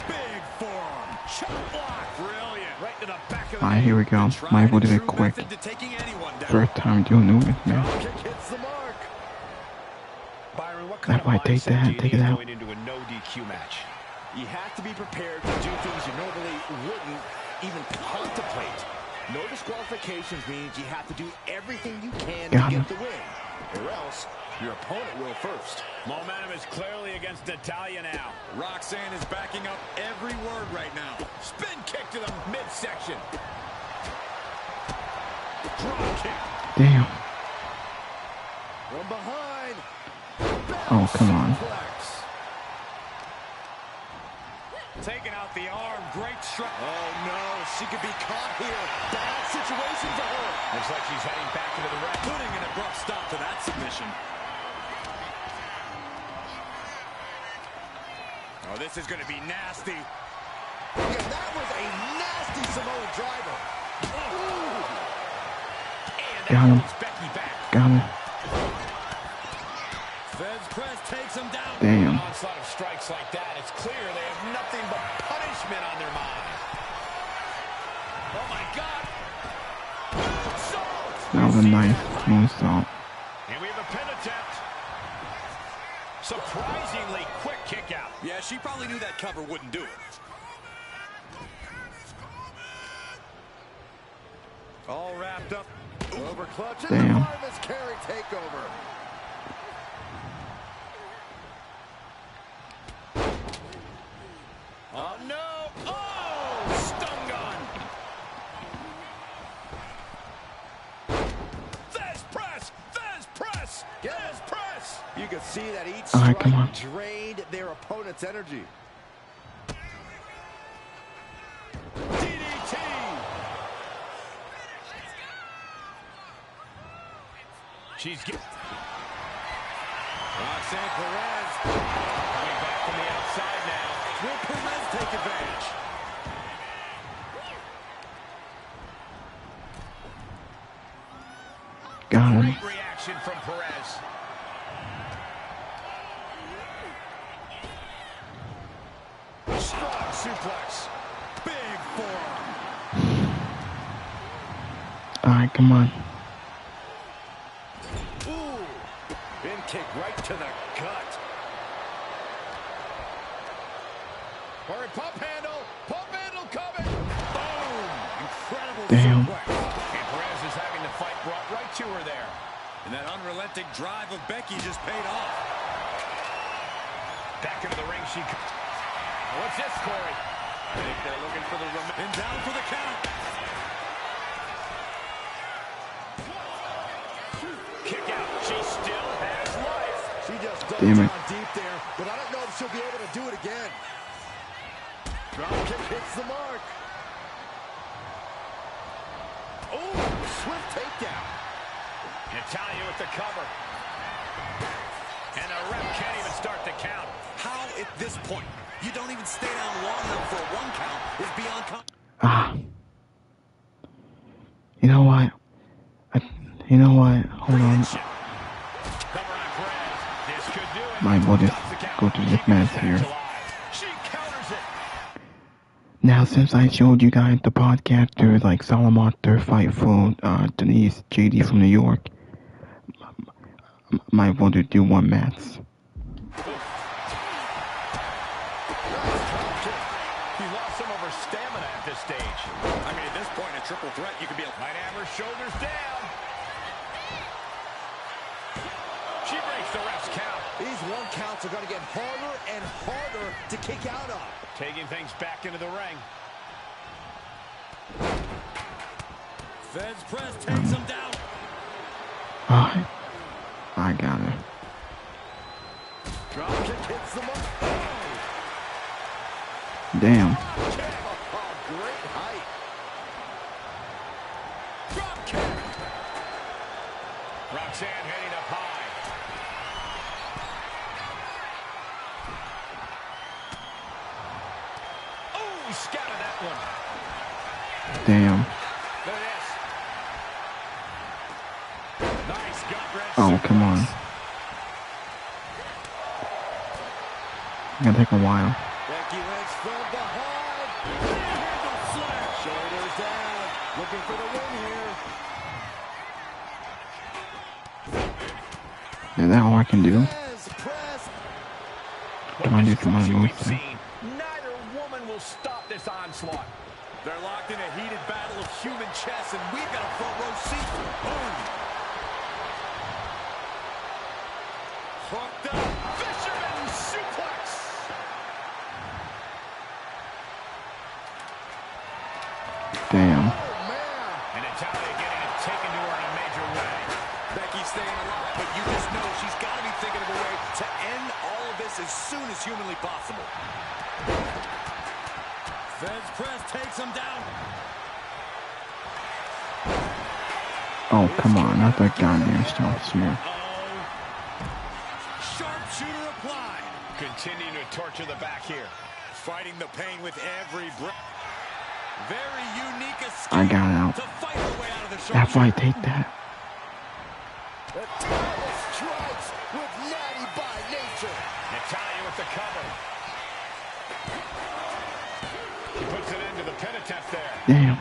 Big forearm. Chop block. Brilliant. Right to the back of the Alright, here we go. Might as well do it quick. First time doing this, man. Hits the mark. Byron, what kind of mindset do you need going into a no DQ match? You have to be prepared to do things you normally wouldn't even contemplate. No disqualifications means you have to do everything you can to get the win, or else your opponent will first. Momentum is clearly against Natalya now. Roxanne is backing up every word right now. Spin kick to the midsection. Drop kick. Damn. From behind. Oh, come on. taking out the arm. Great strike. Oh, no. She could be caught here. Bad situation for her. Looks like she's heading back into the ring. Putting an abrupt stop to that submission. Oh, this is going to be nasty. Yeah, that was a nasty Samoan driver. And that holds Becky back. Got him. Feds press takes him down. Damn. An onslaught of strikes like that. It's clear they have nothing but punishment on their mind. Oh my God. That was a nice moonsault. And we have a pin attempt. Surprisingly quick kick out. Yeah, she probably knew that cover wouldn't do it. All wrapped up. Over clutch. Damn. Carry takeover. Oh no! Oh! Stun gun! Fez press! Fez press! Fez press! You can see that each Alright, come on. drained their opponent's energy. DDT! She's getting... Roxanne Perez coming back from the outside now. Will Perez take advantage? Got him. Great reaction from Perez. Strong suplex. Big forearm. Alright, come on. Ooh. In kick right to the gut. Or pump handle coming. Boom. Incredible Damn. suplex. And Perez is having the fight brought right to her there. And that unrelenting drive of Becky just paid off. Back into the ring she comes. What's this, Corey? I think they're looking for the and down for the count. Kick out. She still has life. She just dug Damn it. down deep there, but I don't know if she'll be able to do it again. Drop kick hits the mark. Oh, swift takedown. Natalia with the cover. And the ref can't even start the count. How at this point you don't even stay down long enough for a 1 count is beyond Ah. You know what? You know what? Hold on. Cover on Perez. This could do it. Might well just go to this match here. She counters it. Now, since I showed you guys the podcaster, like Salamanca fight for Denise JD from New York, might want to do one match. He lost some of her stamina at this stage. I mean, at this point, a triple threat, you could be might have her shoulders down. She breaks the ref's count. These 1 counts are going to get harder and harder to kick out of. Taking things back into the ring. Feds press takes him down. Alright. I got it. Drop kick hits the mark. Damn. Oh, great height. Drop kick. Roxanne heading up high. Oh, scattered that one. Damn. Look at this. Nice gut wrench. Oh, come on. It's gonna take a while. Becky Lynch from behind. Handle slam. Shoulders down. Looking for the win here. Is that all I can do? Press. Come on, do some other moves. Neither woman will stop this onslaught. They're locked in a heated battle of human chess, and we've got a front row seat. Boom. Hooked up. Fisherman suplex. Damn. Oh, man. And Natalia getting it taken to her in a major way. Becky's staying alive, but you just know she's got to be thinking of a way to end all of this as soon as humanly possible. Fez press takes him down. Oh, come on, not that goddamn sharpshooter. Sharpshooter applied. Continuing to torture the back here. Fighting the pain with every breath. Very unique escape. I got out. To fight her way out of the That's why I sharpshooter. take that. Natalia strikes with natty by nature. Natalia with the cover. She puts an end to the pin attempt there. Damn.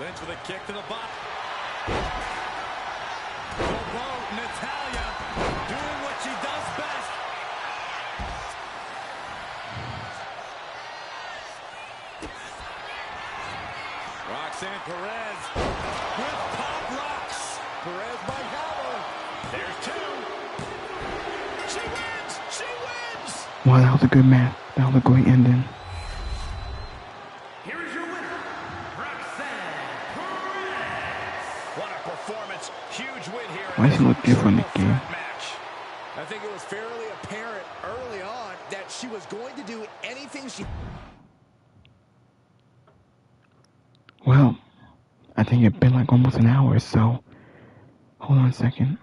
Lynch with a kick to the bottom. Natalia doing what she does best. Roxanne Perez with pop rocks. Perez by cover. There's two. She wins! She wins! Wow, that was a good match. That was a great ending. Here is your winner, Roxanne Perez. What a performance. Huge win here. Why does she look different again? Match. I think it was fairly apparent early on that she was going to do anything she... Well, I think it's been like almost an hour, so hold on a second.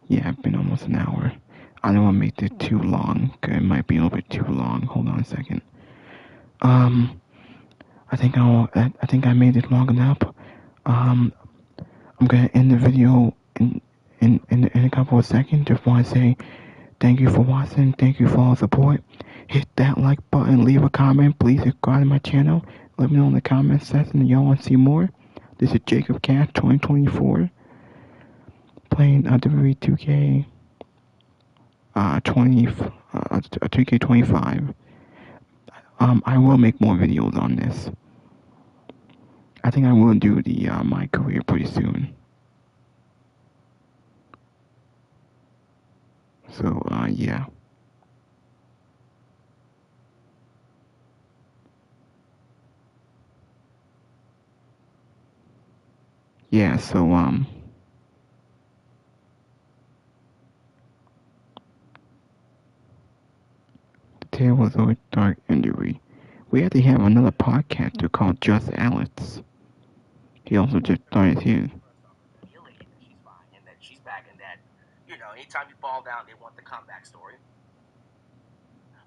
Yeah, it's been almost an hour. I don't want to make this too long, cause it might be a little bit too long. Hold on a second. I think I made it long enough. I'm gonna end the video in a couple of seconds. Just want to say thank you for watching. Thank you for all the support. Hit that like button. Leave a comment. Please subscribe to my channel. Let me know in the comment section if y'all want to see more. This is Jacob Cash 2024 playing WWE 2K 2K25. I will make more videos on this. I think I will do the my career pretty soon. So yeah. Yeah, so the tale was always dark injury. We actually have another podcaster called Just Alex. He also just started his. She's fine, and that she's back, and that, anytime you fall down, they want the comeback story.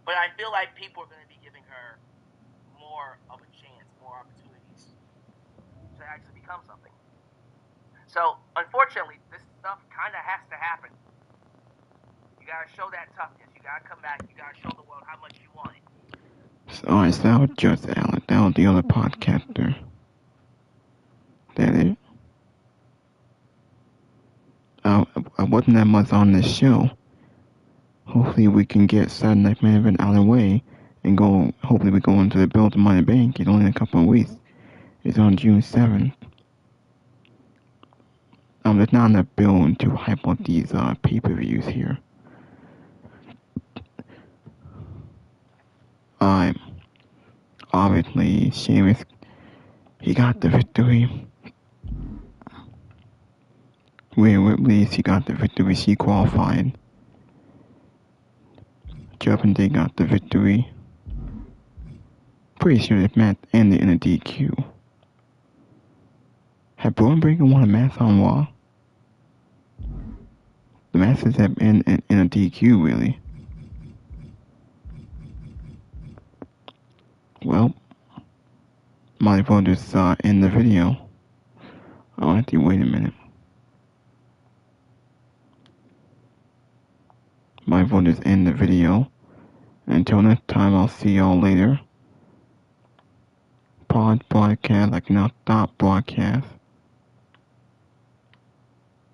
But I feel like people are going to be giving her more of a chance, more opportunities to actually become something. So, unfortunately, this stuff kind of has to happen. You got to show that toughness. You got to come back. You got to show the world how much you want it. Alright, so that was Just Alex. That was the other podcaster. That it? I wasn't that much on this show. Hopefully we can get Saturday Night Main Event out of the way and go. Hopefully we go into the Build to Money Bank. It's only in a couple of weeks. It's on June 7th. There's not enough building to hype up these pay-per-views here. Obviously, Sheamus, he got the victory. Rhea Ripley, she got the victory. She qualified. Judgment Day got the victory. Pretty sure this match ended in a DQ. Had Braun Breaker won a match on Raw? The matches have ended in a DQ, really. Well, might as well just end the video. I'll have to wait a minute. Might as well just end the video. Until next time, I'll see y'all later. Pause broadcast, I cannot stop broadcast.